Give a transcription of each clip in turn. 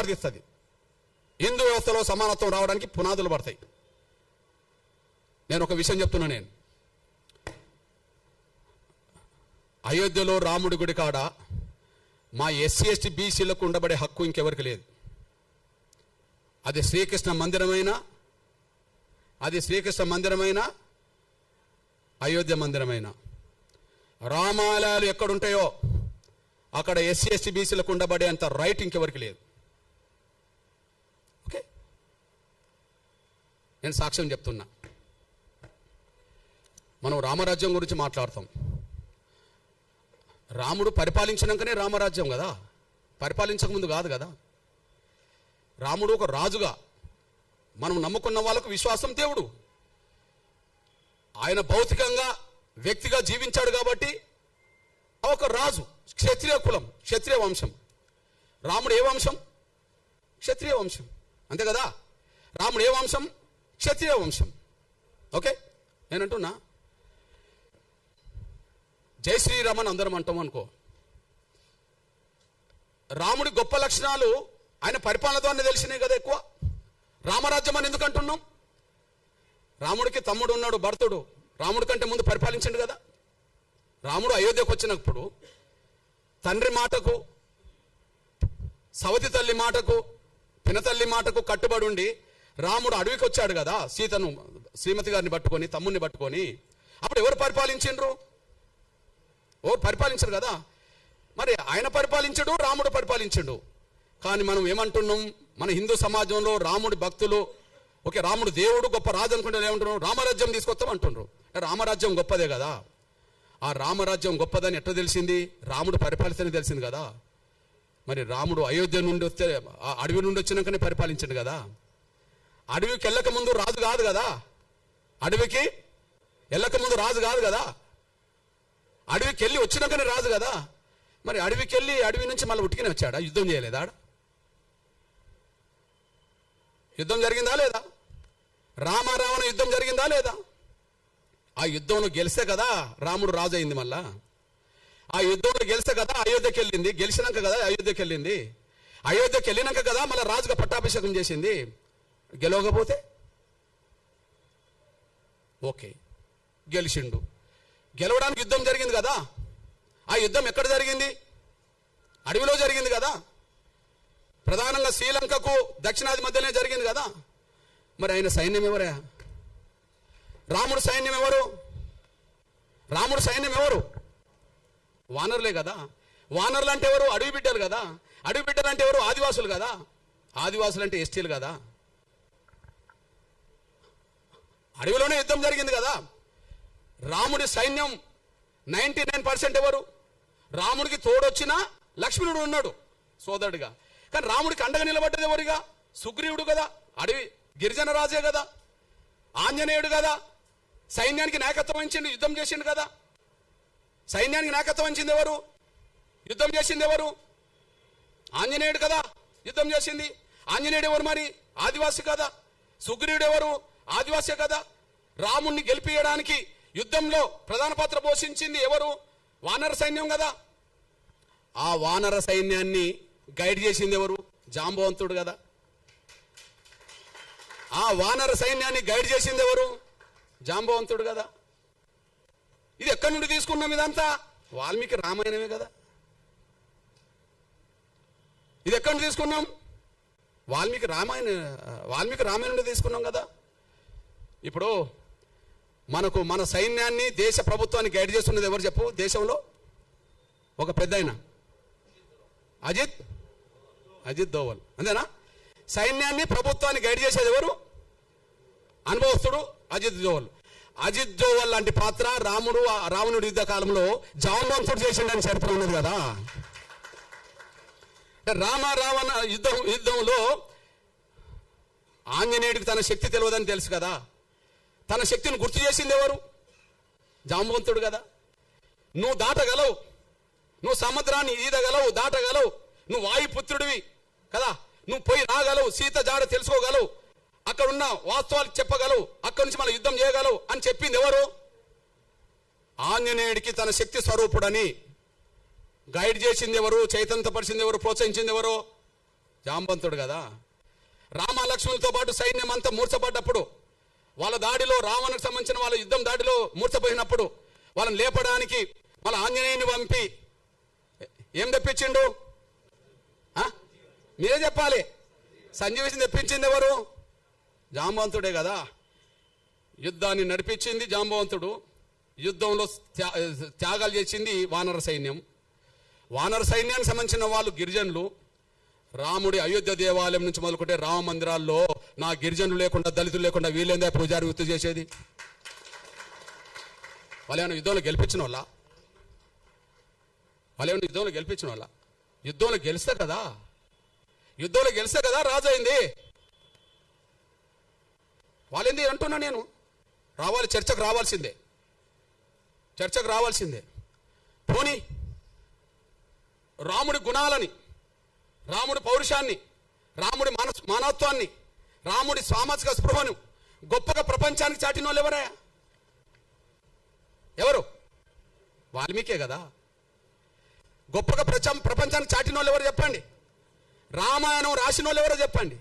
దారితీస్తుంది. హిందూ వ్యవస్థలో సమానత్వం రావడానికి పునాదులు పడతాయి. నేను ఒక విషయం చెప్తున్నా. నేను అయోధ్యలో రాముడి గుడి కాడ మా ఎస్సీ ఎస్టీ బీసీలకు ఉండబడే హక్కు ఇంకెవరికి లేదు. అది శ్రీకృష్ణ మందిరమైన అయోధ్య మందిరమైన రామాలయాలు ఎక్కడుంటాయో అక్కడ ఎస్సీ ఎస్టీ బీసీలకు ఉండబడే అంత రైట్ ఇంకెవరికి లేదు. ఓకే, నేను సాక్ష్యం చెప్తున్నా. మనం రామరాజ్యం గురించి మాట్లాడతాం. రాముడు పరిపాలించినాకనే రామరాజ్యం కదా, పరిపాలించక ముందు కాదు కదా. రాముడు ఒక రాజుగా, మనం నమ్ముకున్న వాళ్ళకు విశ్వాసం దేవుడు. ఆయన భౌతికంగా వ్యక్తిగా జీవించాడు కాబట్టి ఒక రాజు, క్షత్రియ కులం, క్షత్రియ వంశం. రాముడు ఏ వంశం? క్షత్రియ వంశం, అంతే కదా. రాముడు ఏ వంశం? క్షత్రియ వంశం. ఓకే, నేనంటున్నా జై శ్రీరామ్ అని అందరం అంటాం అనుకో. రాముడి గొప్ప లక్షణాలు ఆయన పరిపాలన ద్వారా తెలిసినాయి కదా ఎక్కువ. రామరాజ్యం అని ఎందుకు అంటున్నాం? రాముడికి తమ్ముడు ఉన్నాడు భరతుడు, రాముడి కంటే ముందు పరిపాలించండు కదా. రాముడు అయోధ్యకు వచ్చినప్పుడు తండ్రి మాటకు, సవతి తల్లి మాటకు, పినతల్లి మాటకు కట్టుబడి ఉండి రాముడు అడవికి వచ్చాడు కదా, సీతను శ్రీమతి గారిని పట్టుకొని, తమ్ముడిని పట్టుకొని. అప్పుడు ఎవరు పరిపాలించిండ్రు? ఎవరు పరిపాలించరు కదా. మరి ఆయన పరిపాలించడు, రాముడు పరిపాలించడు. కానీ మనం ఏమంటున్నాం? మన హిందూ సమాజంలో రాముడి భక్తులు ఓకే, రాముడు దేవుడు గొప్ప రాజు అనుకుంటే ఏమంటున్నాం? రామరాజ్యం తీసుకొస్తాం అంటున్నారు. రామరాజ్యం గొప్పదే కదా. ఆ రామరాజ్యం గొప్పదని ఎట్లా తెలిసింది? రాముడు పరిపాలిస్తేనే తెలిసింది కదా. మరి రాముడు అయోధ్య నుండి వస్తే, అడవి నుండి వచ్చినాకనే పరిపాలించండు కదా. అడవికి వెళ్ళక ముందు రాజు కాదు కదా. అడవికి వెళ్ళక ముందు రాజు కాదు కదా. అడవికి వెళ్ళి వచ్చినాకనే రాజు కదా. మరి అడవికి వెళ్ళి అడవి నుంచి మళ్ళీ ఉట్టికనే వచ్చాడా? యుద్ధం చేయలేదా? యుద్ధం జరిగిందా లేదా? రామారావణ యుద్ధం జరిగిందా లేదా? ఆ యుద్ధంలో గెలిస్తే కదా రాముడు రాజు అయింది. మళ్ళా ఆ యుద్ధంలో గెలిస్తే కదా అయోధ్యకి వెళ్ళింది. గెలిచినాక కదా అయోధ్యకి వెళ్ళింది. అయోధ్యకి వెళ్ళినాక కదా మళ్ళీ రాజుగా పట్టాభిషేకం చేసింది. గెలవకపోతే ఓకే, గెలిచిండు. గెలవడానికి యుద్ధం జరిగింది కదా. ఆ యుద్ధం ఎక్కడ జరిగింది? అడవిలో జరిగింది కదా. ప్రధానంగా శ్రీలంకకు దక్షిణాది మధ్యనే జరిగింది కదా. మరి ఆయన సైన్యం ఎవరా? రాముడు సైన్యం ఎవరు? రాముడు సైన్యం ఎవరు? వానరులే కదా. వానరులు అంటే ఎవరు? అడవి బిడ్డలు కదా. అడవి బిడ్డలు అంటే ఎవరు? ఆదివాసులు కదా. ఆదివాసులు అంటే ఎస్టీలు కదా. అడవిలోనే యుద్ధం జరిగింది కదా. రాముడి సైన్యం 99% ఎవరు? రాముడికి తోడొచ్చిన లక్ష్మణుడు ఉన్నాడు సోదరుడిగా. కానీ రాముడికి అండగా నిలబడ్డది ఎవరిగా? సుగ్రీవుడు కదా. అడవి గిరిజన రాజే కదా. ఆంజనేయుడు కదా. సైన్యానికి నాయకత్వం వహించింది, యుద్ధం చేసిండు కదా. సైన్యానికి నాయకత్వం వహించింది ఎవరు? యుద్ధం చేసింది ఎవరు? ఆంజనేయుడు కదా యుద్ధం చేసింది. ఆంజనేయుడు ఎవరు? మరి ఆదివాసి కదా. సుగ్రీవుడు ఎవరు? ఆదివాసే కదా. రాముణ్ణి గెలిపియడానికి యుద్ధంలో ప్రధాన పాత్ర పోషించింది ఎవరు? వానర సైన్యం కదా. ఆ వానర సైన్యాన్ని గైడ్ చేసింది ఎవరు? జాంబవంతుడు కదా. ఆ వానర సైన్యాన్ని గైడ్ చేసింది ఎవరు? జాంబవంతుడు కదా. ఇది ఎక్కడి నుండి తీసుకున్నాం? ఇదంతా వాల్మీకి రామాయణమే కదా. ఇది ఎక్కడి నుండి తీసుకున్నాం? వాల్మీకి రామాయణం నుండి తీసుకున్నాం కదా. ఇప్పుడు మన సైన్యాన్ని, దేశ ప్రభుత్వాన్ని గైడ్ చేస్తున్నది ఎవరు చెప్పు? దేశంలో ఒక పెద్ద ఆయన అజిత్ దోవల్, అంతేనా? సైన్యాన్ని, ప్రభుత్వాన్ని గైడ్ చేసేది ఎవరు? అనుభవస్తుడు అజిత్ దోవల్. అజిత్ దోవల్ లాంటి పాత్ర రావణుడి యుద్ధ కాలంలో జాంబవంతుడు చేసిండని చరిత్ర ఉన్నది కదా. రావణ యుద్ధంలో ఆంజనేయుడికి తన శక్తి తెలియదని తెలుసు కదా. తన శక్తిని గుర్తు చేసింది ఎవరు? జాంబవంతుడు కదా. నువ్వు దాటగలవు, నువ్వు సముద్రాన్ని ఈదగలవు, దాటగలవు, నువ్వు వాయుపుత్రుడివి కదా. నువ్వు పోయి రాగలవు, సీత జాడ తెలుసుకోగలవు, అక్కడున్న వాస్తవాలు చెప్పగలవు, అక్కడి నుంచి మన యుద్ధం చేయగలవు అని చెప్పింది ఎవరు? ఆంజనేయుడికి తన శక్తి స్వరూపుడని గైడ్ చేసింది ఎవరు? చైతన్యపరిచింది ఎవరు? ప్రోత్సహించింది ఎవరు? జాంబవంతుడు కదా. రామ లక్ష్మణులతో పాటు సైన్యం అంతా మూర్చబడ్డప్పుడు, వాళ్ళ దాడిలో, రావణకు సంబంధించిన వాళ్ళ యుద్ధం దాడిలో మూర్చపోయినప్పుడు వాళ్ళని లేపడానికి వాళ్ళ ఆంజనేయుని పంపి ఏం తెప్పించిండు? మీరే చెప్పాలి. సంజీవిని తెప్పించింది ఎవరు? జాంబవంతుడే కదా. యుద్ధాన్ని నడిపించింది జాంబవంతుడు. యుద్ధంలో త్యాగాలు చేసింది వానర సైన్యం. వానర సైన్యానికి సంబంధించిన వాళ్ళు గిరిజనులు. రాముడి అయోధ్య దేవాలయం నుంచి మొదలుకుంటే రామ మందిరాల్లో నా గిరిజనులు లేకుండా, దళితులు లేకుండా వీళ్ళేందా పూజారి వృత్తి చేసేది? వాళ్ళు ఏమైనా యుద్ధంలో గెలిపించిన వాళ్ళ? యుద్ధంలో గెలిపించిన వాళ్ళ? యుద్ధంలో గెలిస్తే కదా రాజు అయింది. వాళ్ళేంది అంటున్నా నేను. రావాలి, చర్చకు రావాల్సిందే. పోనీ రాముడి గుణాలని, రాముడి పౌరుషాన్ని, రాముడి మానవత్వాన్ని, రాముడి సామాజిక స్పృహను గొప్పగా ప్రపంచానికి చాటిన వాళ్ళు ఎవరు? వాల్మీకే కదా. గొప్పగా ప్రపంచానికి చాటిన వాళ్ళు ఎవరు చెప్పండి? రామాయణం రాసిన వాళ్ళు ఎవరో చెప్పండి.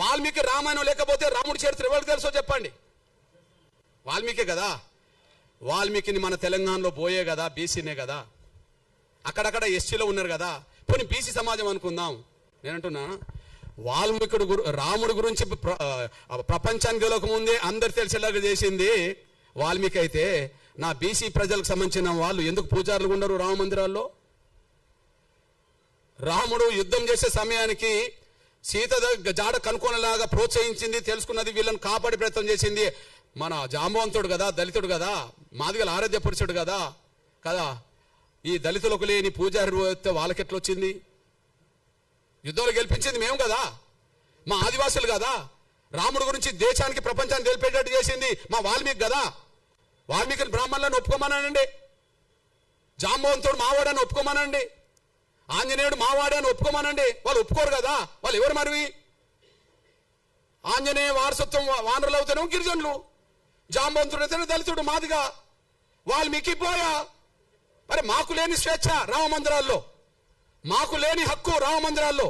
వాల్మీకి రామాయణం లేకపోతే రాముడి చరిత్ర ఎవరికి తెలుసో చెప్పండి. వాల్మీకే కదా. వాల్మీకిని మన తెలంగాణలో పోయే కదా, బీసీనే కదా. అక్కడక్కడ ఎస్టీలో ఉన్నారు కదా. పోనీ బీసీ సమాజం అనుకుందాం. నేనంటున్నా, వాల్మీకుడు రాముడి గురించి ప్రపంచానికి గెలవక ముందే అందరు తెలిసేలాగా చేసింది వాల్మీకి అయితే, నా బీసీ ప్రజలకు సంబంధించిన వాళ్ళు ఎందుకు పూజారులు ఉండరు రామ మందిరాల్లో? రాముడు యుద్ధం చేసే సమయానికి సీత జాడ కనుక్కోనేలాగా ప్రోత్సహించింది, తెలుసుకున్నది, వీళ్ళని కాపాడి ప్రయత్నం చేసింది మన జాంబవంతుడు కదా, దళితుడు కదా, మాదిగల ఆరాధ్య పురుషుడు కదా. ఈ దళితులకు లేని పూజారి వాళ్ళకెట్లా వచ్చింది? యుద్ధంలో గెలిపించింది మేము కదా, మా ఆదివాసులు కదా. రాముడు గురించి దేశానికి, ప్రపంచానికి తెలిపేటట్టు చేసింది మా వాల్మీకి కదా. వాల్మీకిని బ్రాహ్మణులను ఒప్పుకోమనండి, జాంబవంతుడు మావాడని ఒప్పుకోమనండి, ఆంజనేయుడు మావాడని ఒప్పుకోమనండి. వాళ్ళు ఒప్పుకోరు కదా. వాళ్ళు ఎవరు మరి? ఆంజనేయ వారసత్వం వానరులు అవుతాను గిరిజనులు, జాంబవంతుడు అయితే దళితుడు మాదిగా, వాల్మీకి పోయా. మరి మాకు లేని స్వేచ్ఛ రామ మందిరాల్లో, మాకు లేని హక్కు రామ మందిరాల్లో,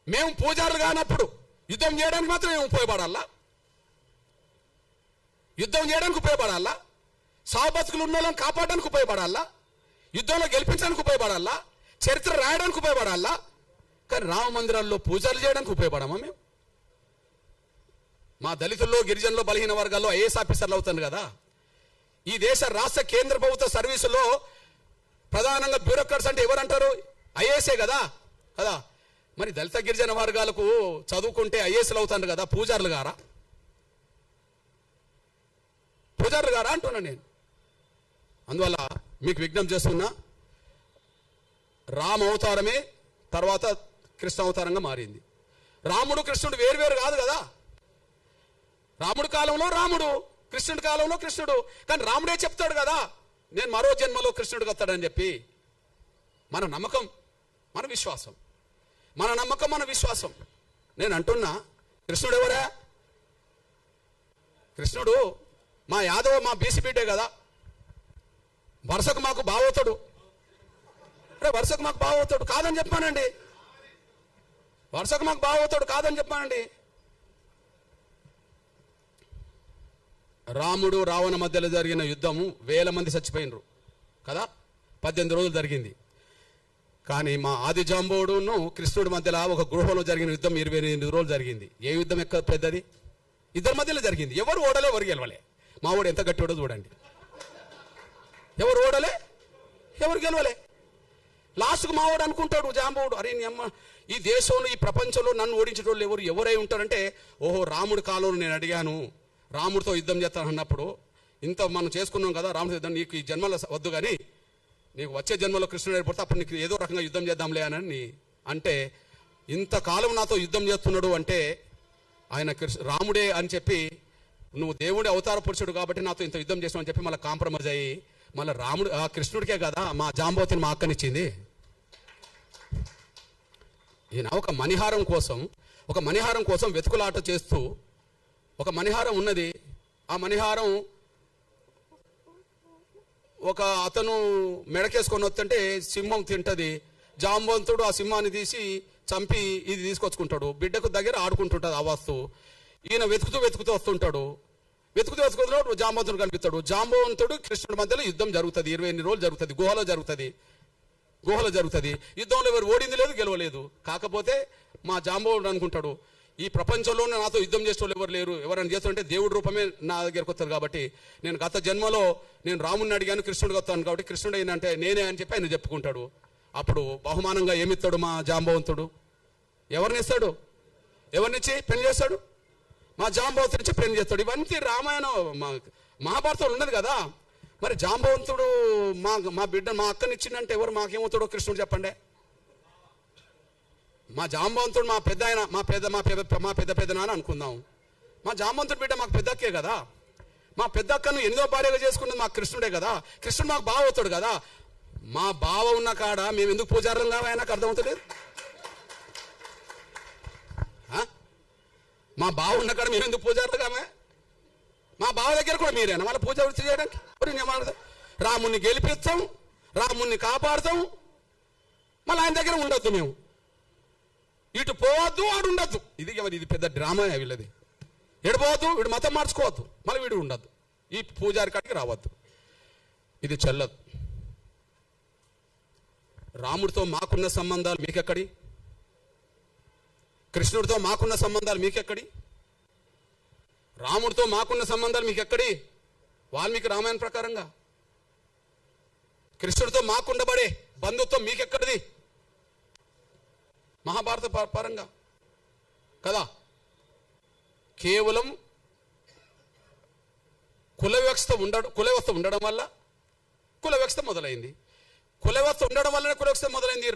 మేము పూజారులు కానప్పుడు యుద్ధం చేయడానికి మాత్రం మేము ఉపయోగపడాలా? యుద్ధం చేయడానికి ఉపయోగపడాలా? సావు బతుకులు ఉన్న వాళ్ళని కాపాడడానికి ఉపయోగపడాలా? యుద్ధంలో గెలిపించడానికి ఉపయోగపడాలా? చరిత్ర రాయడానికి ఉపయోగపడాలా? కానీ రామ మందిరాల్లో పూజలు చేయడానికి ఉపయోగపడమా మేము? మా దళితుల్లో, గిరిజనుల్లో, బలహీన వర్గాల్లో ఐఏఎస్ ఆఫీసర్లు అవుతాను కదా. ఈ దేశ రాష్ట్ర కేంద్ర ప్రభుత్వ సర్వీసులో ప్రధానంగా బ్యూరోక్రాట్స్ అంటే ఎవరంటారు? ఐఏఎస్ఏ కదా. మరి దళిత గిరిజన వర్గాలకు చదువుకుంటే ఐఏఎస్లు అవుతాను కదా, పూజారులు గారా అంటున్నా నేను. అందువల్ల మీకు విజ్ఞప్తి చేస్తున్నా, రామ అవతారమే తర్వాత కృష్ణ అవతారంగా మారింది. రాముడు కృష్ణుడు వేరు కాదు కదా. రాముడు కాలంలో రాముడు, కృష్ణుడి కాలంలో కృష్ణుడు. కానీ రాముడే చెప్తాడు కదా, నేను మరో జన్మలో కృష్ణుడికి వస్తాడని చెప్పి. మన నమ్మకం, మన విశ్వాసం, నేను అంటున్నా, కృష్ణుడు ఎవరా? కృష్ణుడు మా యాదవ, మా బీసీ బిడ్డే కదా. వరుసకు మాకు బావవుతాడు, కాదని చెప్పానండి. వరుసకు మాకు బావవుతాడు కాదని చెప్పానండి. రాముడు రావణ మధ్యలో జరిగిన యుద్ధము 1000 మంది చచ్చిపోయినరు కదా, 18 రోజులు జరిగింది. కానీ మా ఆది జాంబవుడును కృష్ణుడి మధ్యలో ఒక గృహంలో జరిగిన యుద్ధం 28 రోజులు జరిగింది. ఏ యుద్ధం ఎక్క పెద్దది? ఇద్దరి మధ్యలో జరిగింది. ఎవరు ఓడలే, ఎవరు గెలవలే. మా ఓడు ఎంత గట్టివాడో చూడండి. ఎవరు ఓడలే, ఎవరు గెలవలే. లాస్ట్కు మా ఓడు అనుకుంటాడు జాంబవుడు, అరే నీ అమ్మ, ఈ దేశంలో, ఈ ప్రపంచంలో నన్ను ఓడించేటోళ్ళు ఎవరై ఉంటారంటే, ఓహో రాముడి కాలంలో నేను అడిగాను, రాముడితో యుద్ధం చేస్తాను అన్నప్పుడు, ఇంత మనం చేసుకున్నాం కదా రాముడి యుద్ధం, నీకు ఈ జన్మలో వద్దు కానీ నీకు వచ్చే జన్మలో కృష్ణుడు ఏర్పడితే అప్పుడు నీకు ఏదో రకంగా యుద్ధం చేద్దాంలే అని అంటే, ఇంతకాలం నాతో యుద్ధం చేస్తున్నాడు అంటే ఆయన రాముడే అని చెప్పి, నువ్వు దేవుడి అవతార పురుషుడు కాబట్టి నాతో ఇంత యుద్ధం చేసావు అని చెప్పి మళ్ళీ కాంప్రమైజ్ అయ్యి, మళ్ళీ రాముడు ఆ కృష్ణుడికే కదా మా జాంబవతిని మా అక్కనిచ్చింది. ఈయన ఒక మణిహారం కోసం వెతుకులాట చేస్తూ, ఒక మణిహారం ఉన్నది, ఆ మణిహారం ఒక అతను మెడకేసుకొని వస్తుంటే సింహం తింటది, జాంబవంతుడు ఆ సింహాన్ని తీసి చంపి ఇది తీసుకొచ్చుకుంటాడు. బిడ్డకు దగ్గర ఆడుకుంటుంటుంది ఆ వస్తువు. ఈయన వెతుకుతూ వస్తుంటాడు. వెతుకుతూ జాంబవంతుడు కనిపిస్తాడు. జాంబవంతుడు కృష్ణుడి మధ్యలో యుద్ధం జరుగుతుంది. 28 రోజులు జరుగుతుంది. గుహలో జరుగుతుంది. యుద్ధంలో ఎవరు ఓడింది లేదు, గెలవలేదు. కాకపోతే మా జాంబవంతుడు అనుకుంటాడు, ఈ ప్రపంచంలోనే నాతో యుద్ధం చేసే వాళ్ళు ఎవరు లేరు. ఎవరైనా చేస్తుంటే దేవుడి రూపమే నా దగ్గరకు వస్తారు. కాబట్టి నేను గత జన్మలో నేను రాముడిని అడిగాను, కృష్ణుడికి వస్తాను. కాబట్టి కృష్ణుడు ఏంటంటే నేనే అని చెప్పి ఆయన చెప్పుకుంటాడు. అప్పుడు బహుమానంగా ఏమిస్తాడు మా జాంబవంతుడు? ఎవరినిస్తాడు? ఎవరినిచ్చి పెళ్లి చేస్తాడు? మా జాంబవంతుడు ఇచ్చి పెళ్లి చేస్తాడు. ఇవన్నీ రామాయణం మహాభారతంలో ఉన్నది కదా. మరి జాంబవంతుడు మా బిడ్డ మా అక్కనిచ్చిందంటే ఎవరు మాకేమవుతాడో కృష్ణుడు చెప్పండి. మా జాంబవంతుడు మా పెద్ద ఆయన, మా పెద్ద నాన్న అనుకుందాం. మా జాంబవంతుడు బిడ్డ మాకు పెద్ద అక్కే కదా. మా పెద్ద అక్కను 8వ భార్యగా చేసుకున్నది మాకు కృష్ణుడే కదా. కృష్ణుడు మాకు బావ అవుతాడు కదా. మా బావ ఉన్న కాడ మేము ఎందుకు పూజారులం కావా? నాకు అర్థమవుతలేదు. మా బావ ఉన్న కాడ మేము ఎందుకు పూజారులు కావా? మా బావ దగ్గర కూడా మీరేనా మళ్ళీ పూజ వృత్తి చేయడానికి? రాముణ్ణి గెలిపిస్తాం, రాముణ్ణి కాపాడుతాం, మళ్ళీ ఆయన దగ్గర ఉండొద్దు. మేము ఇటు పోవద్దు, ఆడు ఉండొద్దు. ఇది పెద్ద డ్రామా వీళ్ళది. ఎడిపోవద్దు, వీడు మతం మార్చుకోవద్దు, మళ్ళీ వీడు ఉండద్దు, ఈ పూజారి కాడికి రావద్దు. ఇది చెల్లదు. రాముడితో మాకున్న సంబంధాలు మీకెక్కడి? కృష్ణుడితో మాకున్న సంబంధాలు మీకెక్కడి? రాముడితో మాకున్న సంబంధాలు మీకెక్కడి? వాల్మీకి రామాయణ ప్రకారంగా. కృష్ణుడితో మాకుండబడే బంధుత్వం మీకెక్కడిది? మహాభారత పరంగా కదా. కేవలం కుల వ్యవస్థ ఉండడం వల్ల కుల వ్యవస్థ మొదలైంది. కుల వ్యవస్థ ఉండడం వల్లనే కుల వ్యవస్థ మొదలైంది.